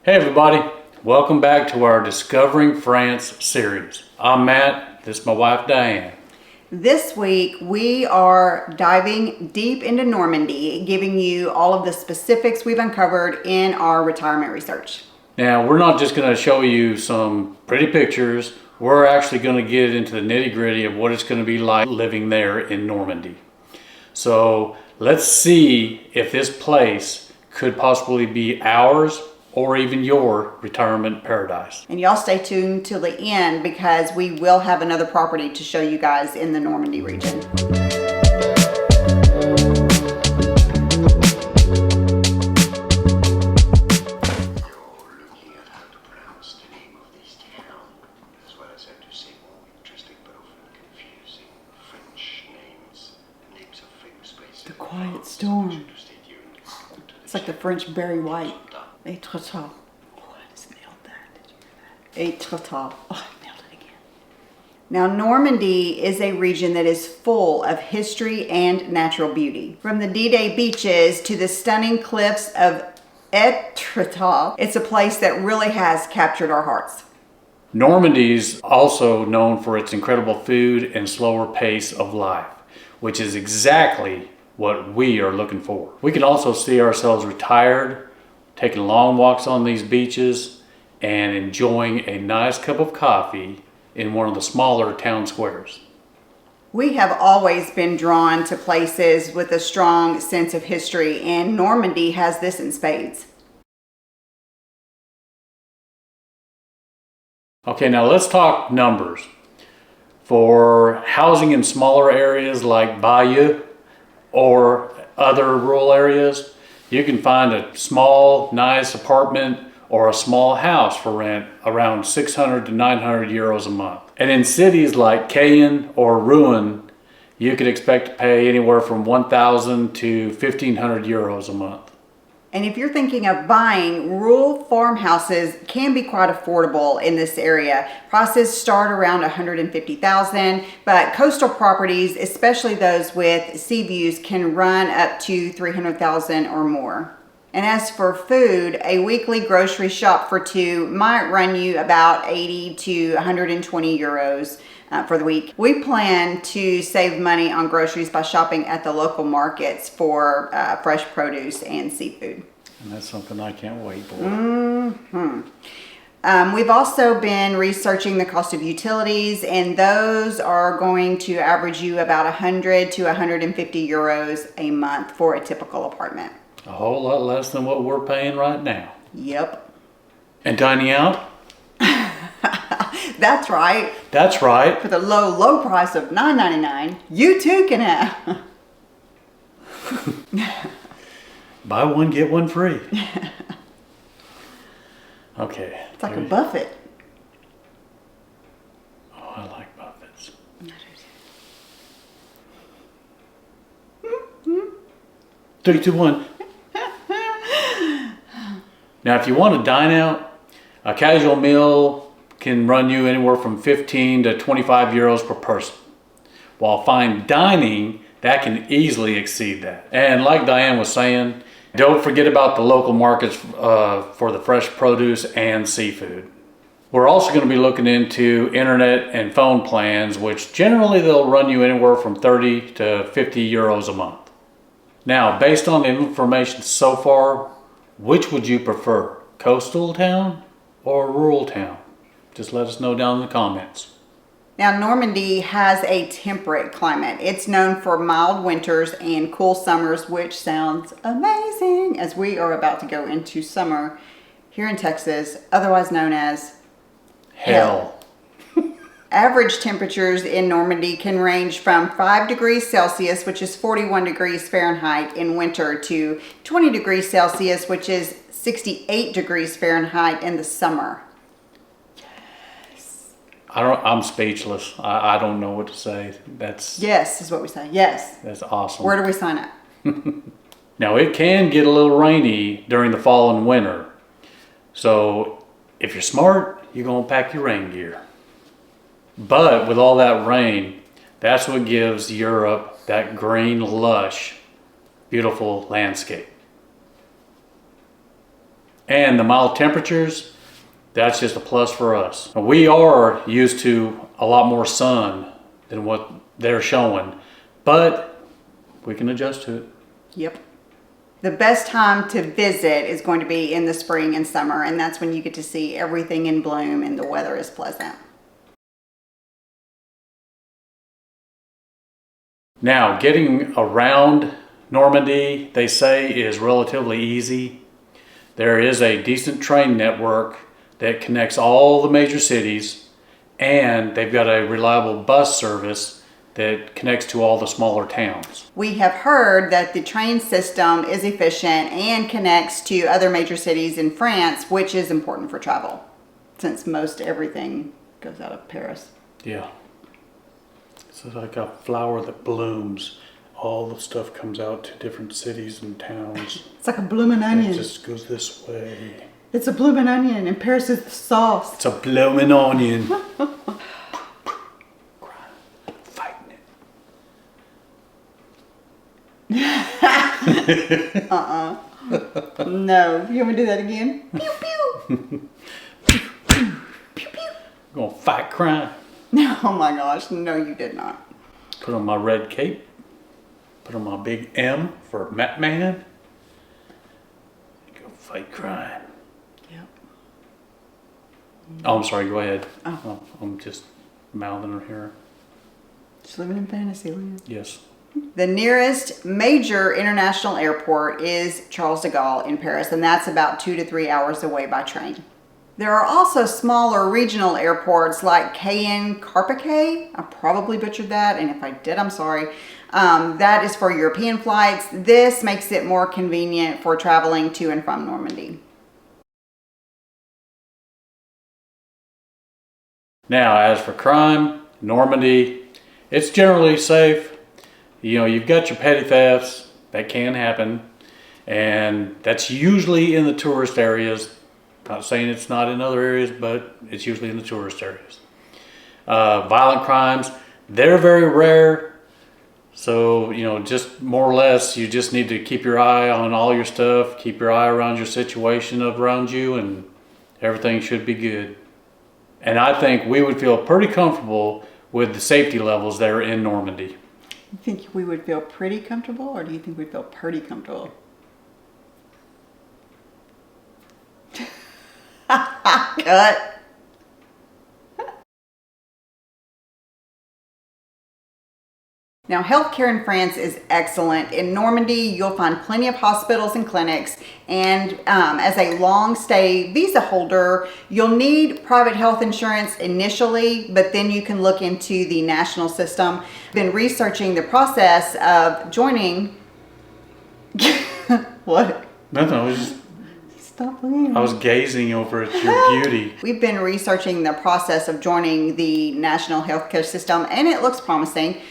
Hey everybody, welcome back to our Discovering France series. I'm Matt, this is my wife Diane. This week we are diving deep into Normandy, giving you all of the specifics we've uncovered in our retirement research. Now we're not just going to show you some pretty pictures, we're actually going to get into the nitty-gritty of what it's going to be like living there in Normandy. So let's see if this place could possibly be ours or even your retirement paradise. And y'all stay tuned till the end because we will have another property to show you guys in the Normandy region. The Quiet Storm. It's like the French Barry White. Étretat. Oh, I just nailed that. Did you hear that? Étretat. Oh, I nailed it again. Now, Normandy is a region that is full of history and natural beauty. From the D-Day beaches to the stunning cliffs of Étretat, it's a place that really has captured our hearts. Normandy's also known for its incredible food and slower pace of life, which is exactly what we are looking for. We can also see ourselves retired, taking long walks on these beaches, and enjoying a nice cup of coffee in one of the smaller town squares. We have always been drawn to places with a strong sense of history, and Normandy has this in spades. Okay, now let's talk numbers. For housing in smaller areas like Bayeux or other rural areas, you can find a small, nice apartment or a small house for rent around 600 to 900 euros a month. And in cities like Caen or Rouen, you could expect to pay anywhere from 1,000 to 1,500 euros a month. And if you're thinking of buying, rural farmhouses can be quite affordable in this area. Prices start around $150,000, but coastal properties, especially those with sea views, can run up to $300,000 or more. And as for food, a weekly grocery shop for two might run you about 80 to 120 euros for the week. We plan to save money on groceries by shopping at the local markets for fresh produce and seafood. And that's something I can't wait for. We've also been researching the cost of utilities, and those are going to average you about 100 to 150 euros a month for a typical apartment. A whole lot less than what we're paying right now. Yep. And dining out? That's right. That's right. For the low price of $9.99, you too can have. Buy one, get one free. Okay. It's like a buffet. Oh, I like buffets. 3, 2, 1. Now, if you want to dine out, a casual meal can run you anywhere from 15 to 25 euros per person. While fine dining, that can easily exceed that. And like Diane was saying, don't forget about the local markets for the fresh produce and seafood. We're also going to be looking into internet and phone plans, which generally they'll run you anywhere from 30 to 50 euros a month. Now, based on the information so far, which would you prefer? Coastal town or rural town? Just let us know down in the comments. Now, Normandy has a temperate climate. It's known for mild winters and cool summers, which sounds amazing as we are about to go into summer here in Texas, otherwise known as hell. Average temperatures in Normandy can range from 5 degrees Celsius, which is 41 degrees Fahrenheit in winter, to 20 degrees Celsius, which is 68 degrees Fahrenheit in the summer. I'm speechless. I don't know what to say. Yes is what we say. Yes. That's awesome. Where do we sign up? Now, it can get a little rainy during the fall and winter. So if you're smart, you're going to pack your rain gear. But with all that rain, that's what gives Europe that green, lush, beautiful landscape. And the mild temperatures, that's just a plus for us. We are used to a lot more sun than what they're showing, but we can adjust to it. Yep. The best time to visit is going to be in the spring and summer, and that's when you get to see everything in bloom and the weather is pleasant. Now, getting around Normandy, they say, is relatively easy. There is a decent train network that connects all the major cities, and they've got a reliable bus service that connects to all the smaller towns. We have heard that the train system is efficient and connects to other major cities in France, which is important for travel, since most everything goes out of Paris. Yeah. It's like a flower that blooms. All the stuff comes out to different cities and towns. It's like a bloomin' onion. It just goes this way. It's a bloomin' onion, and Paris is the sauce. It's a bloomin' onion. Fighting it. No. You want me to do that again? Pew, pew. Pew, pew. I'm gonna fight crime. Oh my gosh. No, you did not. Put on my red cape. Put on my big M for Matt Man. Go fight crime. Yep. Oh, I'm sorry. Go ahead. Oh. I'm just mouthing her here. Just living in fantasy land. Yes. The nearest major international airport is Charles de Gaulle in Paris, and that's about 2 to 3 hours away by train. There are also smaller regional airports like Caen-Carpiquet. I probably butchered that, and if I did, I'm sorry. That is for European flights. This makes it more convenient for traveling to and from Normandy. Now, as for crime, Normandy, it's generally safe. You know, you've got your petty thefts that can happen, and that's usually in the tourist areas. Not saying it's not in other areas, but it's usually in the tourist areas. Violent crimes, they're very rare. So, you know, just more or less, you just need to keep your eye on all your stuff, keep your eye around your situation around you, and everything should be good. And I think we would feel pretty comfortable with the safety levels there in Normandy. You think we would feel pretty comfortable, or do you think we'd feel pretty comfortable? Cut. Now, healthcare in France is excellent. In Normandy, you'll find plenty of hospitals and clinics. And as a long stay visa holder, you'll need private health insurance initially, but then you can look into the national system. Been researching the process of joining. What? No, it was just, Stop looking. I was gazing over at your beauty. We've been researching the process of joining the national healthcare system, and it looks promising.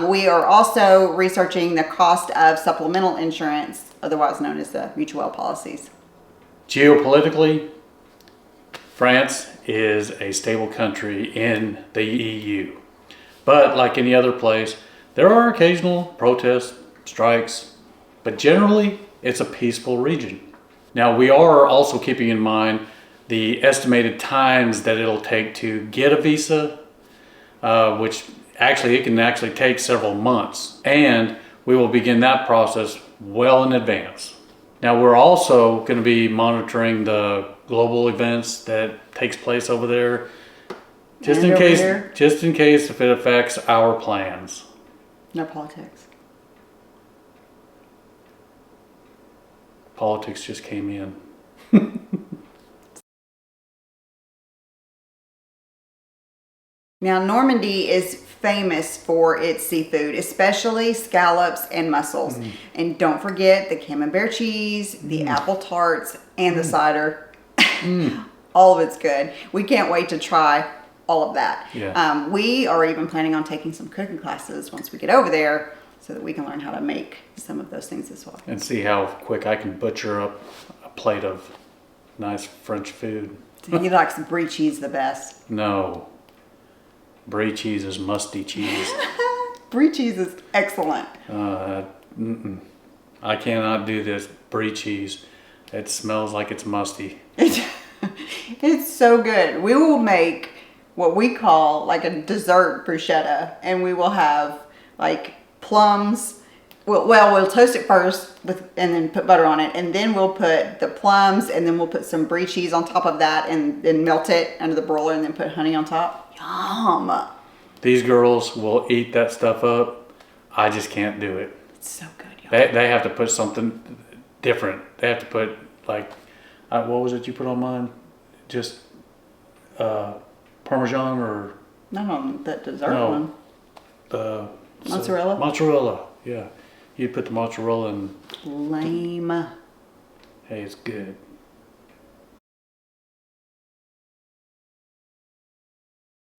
We are also researching the cost of supplemental insurance, otherwise known as the mutual policies. Geopolitically, France is a stable country in the EU. But like any other place, there are occasional protests, strikes, but generally it's a peaceful region. Now, we are also keeping in mind the estimated times that it'll take to get a visa, which it can actually take several months. And we will begin that process well in advance. Now, we're also going to be monitoring the global events that takes place over there, just in case if it affects our plans. No politics. Politics just came in. Now, Normandy is famous for its seafood, especially scallops and mussels. And don't forget the camembert cheese, the apple tarts, and the cider. All of it's good. We can't wait to try all of that. Yeah. We are even planning on taking some cooking classes once we get over there, so that we can learn how to make some of those things as well. And see how quick I can butcher up a plate of nice French food. He likes brie cheese the best. No. Brie cheese is musty cheese. Brie cheese is excellent. I cannot do this brie cheese. It smells like it's musty. It's so good. We will make what we call like a dessert bruschetta, and we will have like plums. We'll toast it first and then put butter on it, and then we'll put the plums, and then we'll put some brie cheese on top of that, and then melt it under the broiler, and then put honey on top. Yum! These girls will eat that stuff up. I just can't do it. It's so good, y'all. They have to put something different. They have to put like, what was it you put on mine? Just Parmesan or? Not on that dessert No, one. The Mozzarella? Mozzarella, yeah. You put the mozzarella in. Lame. Hey, it's good.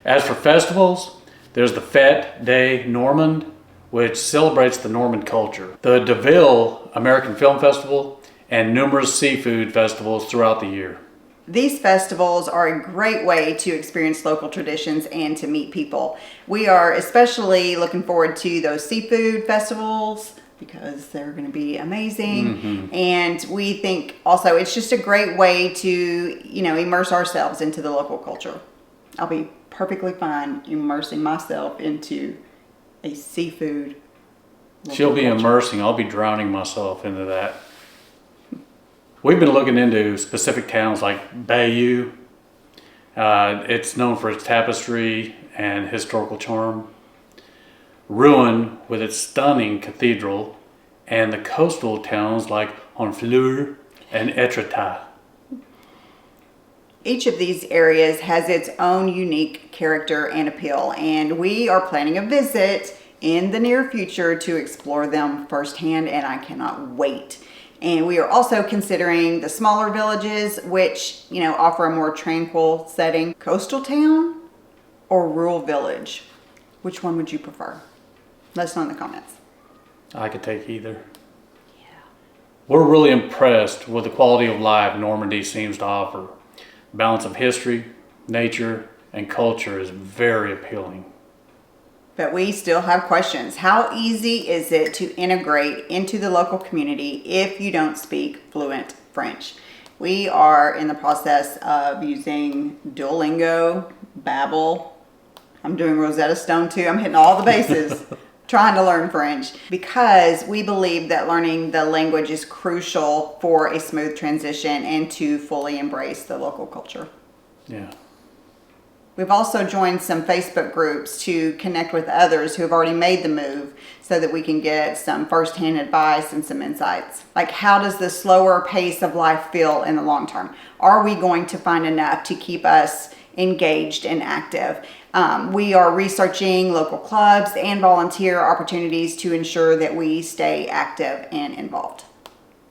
As for festivals, there's the Fête des Normands, which celebrates the Norman culture, the Deauville American Film Festival, and numerous seafood festivals throughout the year. These festivals are a great way to experience local traditions and to meet people. We are especially looking forward to those seafood festivals because they're going to be amazing. And we think also it's just a great way to, immerse ourselves into the local culture. I'll be perfectly fine immersing myself into a seafood. She'll be immersing. I'll be drowning myself into that. We've been looking into specific towns like Bayeux. It's known for its tapestry and historical charm. Rouen with its stunning cathedral, and the coastal towns like Honfleur and Étretat. Each of these areas has its own unique character and appeal, and we are planning a visit in the near future to explore them firsthand, and I cannot wait. And we are also considering the smaller villages, which, offer a more tranquil setting. Coastal town or rural village? Which one would you prefer? Let us know in the comments. I could take either. Yeah. We're really impressed with the quality of life Normandy seems to offer. The balance of history, nature, and culture is very appealing. But we still have questions. How easy is it to integrate into the local community if you don't speak fluent French? We are in the process of using Duolingo, Babbel. I'm doing Rosetta Stone too. I'm hitting all the bases trying to learn French because we believe that learning the language is crucial for a smooth transition and to fully embrace the local culture. Yeah. We've also joined some Facebook groups to connect with others who have already made the move so that we can get some firsthand advice and some insights. Like, how does the slower pace of life feel in the long term? Are we going to find enough to keep us engaged and active? We are researching local clubs and volunteer opportunities to ensure that we stay active and involved.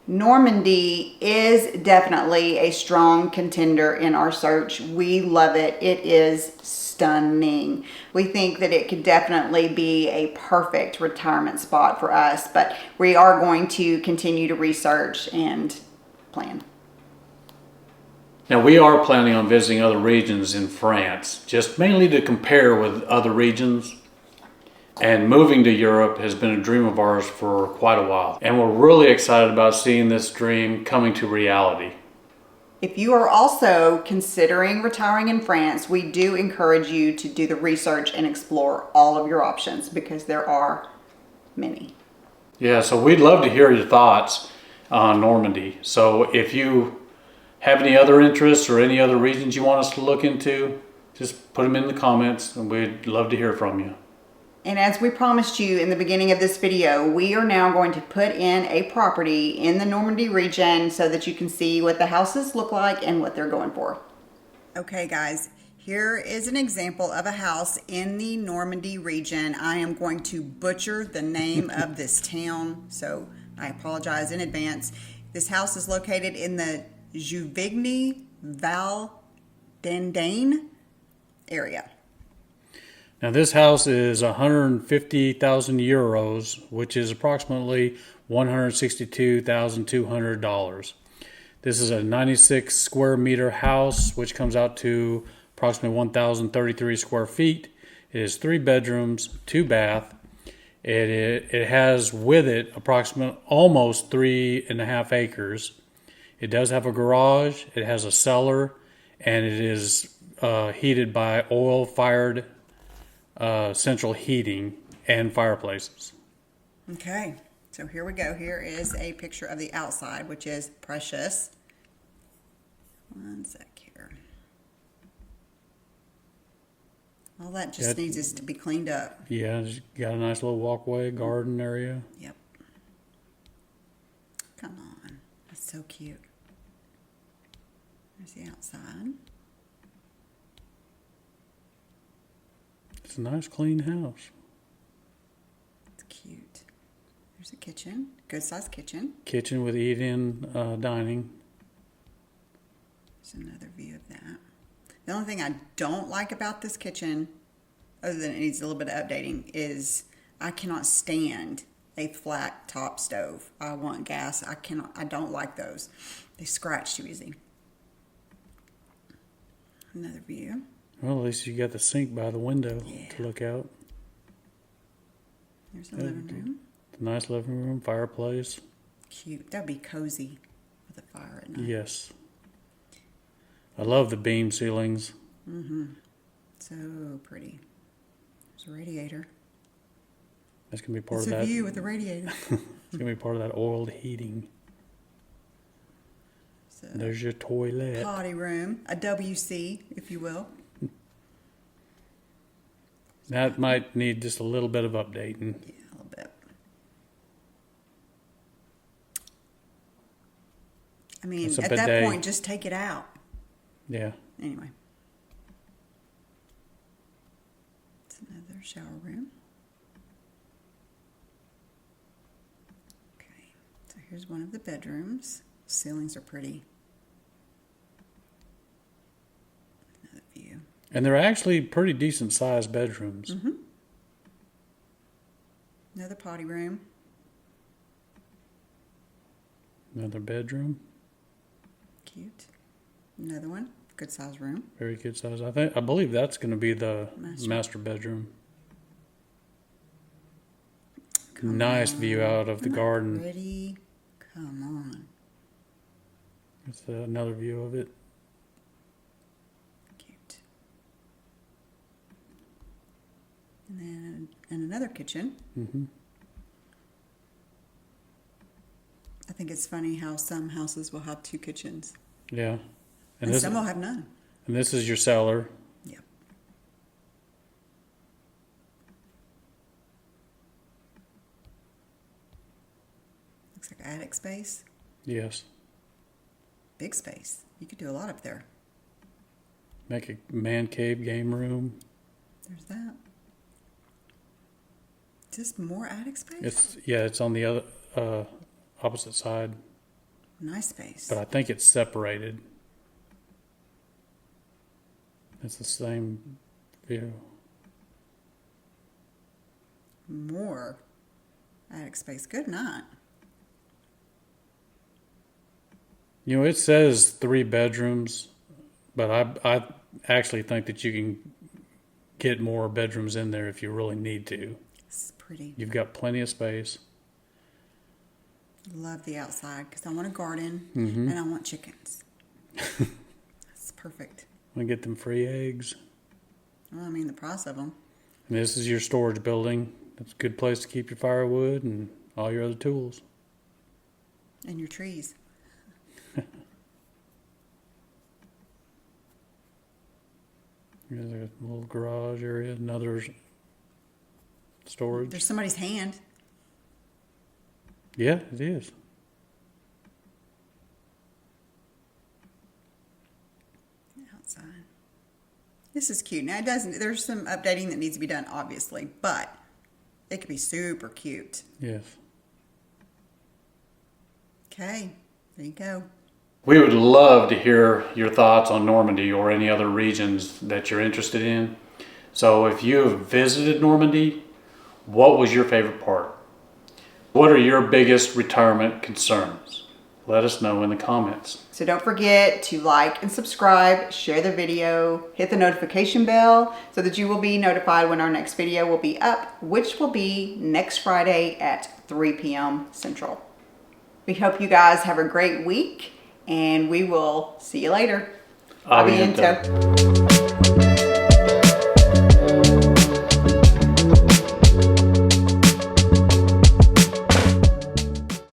Normandy is definitely a strong contender in our search. We love it. It is stunning. We think that it could definitely be a perfect retirement spot for us, but we are going to continue to research and plan. Now, we are planning on visiting other regions in France, just mainly to compare with other regions. And moving to Europe has been a dream of ours for quite a while. And we're really excited about seeing this dream coming to reality. If you are also considering retiring in France, we do encourage you to do the research and explore all of your options because there are many. Yeah, so we'd love to hear your thoughts on Normandy. So if you have any other interests or any other regions you want us to look into, just put them in the comments and we'd love to hear from you. And as we promised you in the beginning of this video, we are now going to put in a property in the Normandy region so that you can see what the houses look like and what they're going for. Okay guys, here is an example of a house in the Normandy region. I am going to butcher the name of this town, so I apologize in advance. This house is located in the Juvigny Val d'Endaine area. Now this house is 150,000 euros, which is approximately $162,200. This is a 96 square meter house, which comes out to approximately 1,033 square feet. It is 3 bedrooms, 2 bath. It has with it approximately almost 3.5 acres. It does have a garage. It has a cellar, and it is heated by oil-fired central heating and fireplaces. Okay, so here we go. Here is a picture of the outside, which is precious. One sec here. All that just needs is to be cleaned up. Yeah, it's got a nice little walkway, garden area. Yep. Come on. That's so cute. There's the outside. It's a nice, clean house. It's cute. There's a kitchen. Good sized kitchen. Kitchen with eat-in dining. There's another view of that. The only thing I don't like about this kitchen, other than it needs a little bit of updating, is I cannot stand a flat top stove. I want gas. I don't like those. They scratch too easy. Another view. Well, at least you got the sink by the window to look out. There's a living room. Nice living room, fireplace. Cute. That'd be cozy with a fire at night. Yes. I love the beam ceilings. Mm-hmm. So pretty. There's a radiator. That's going to be part It's of a that. view with the radiator. It's going to be part of that oiled heating. So, there's your toilet. potty room. A WC, if you will. That might need just a little bit of updating. Yeah, a little bit. I mean, It's a at that bidet. point, just take it out. Yeah. Anyway. It's another shower room. Okay, so here's one of the bedrooms. Ceilings are pretty. Another view. And they're actually pretty decent sized bedrooms. Mm-hmm. Another potty room. Another bedroom. Cute. Another one. Good size room. Very good size. I believe that's going to be the master bedroom. Nice view out of the garden. Pretty. Come on. That's another view of it. Cute. And another kitchen. Mm-hmm. I think it's funny how some houses will have two kitchens. Yeah. And some will have none. And this is your cellar. Yep. Looks like attic space. Yes. Big space. You could do a lot up there. Make a man cave game room. There's that. Just more attic space? It's on the other opposite side. Nice space. But I think it's separated. It's the same view. More attic space. Good night. You know, it says 3 bedrooms, but I actually think that you can get more bedrooms in there if you really need to. It's pretty. You've got plenty of space. Love the outside because I want a garden Mm-hmm. and I want chickens. That's perfect. Want to get them free eggs. Well, I mean, the price of them. And this is your storage building. It's a good place to keep your firewood and all your other tools. And your trees. There's a little garage area, another storage. There's somebody's hand. Yeah, it is. Outside. This is cute. Now, there's some updating that needs to be done, obviously, but it could be super cute. Yes. Okay, there you go. We would love to hear your thoughts on Normandy or any other regions that you're interested in. So if you have visited Normandy, what was your favorite part? What are your biggest retirement concerns? Let us know in the comments. So don't forget to like and subscribe, share the video, hit the notification bell so that you will be notified when our next video will be up, which will be next Friday at 3 p.m. Central. We hope you guys have a great week, and we will see you later. Aviento. Aviento.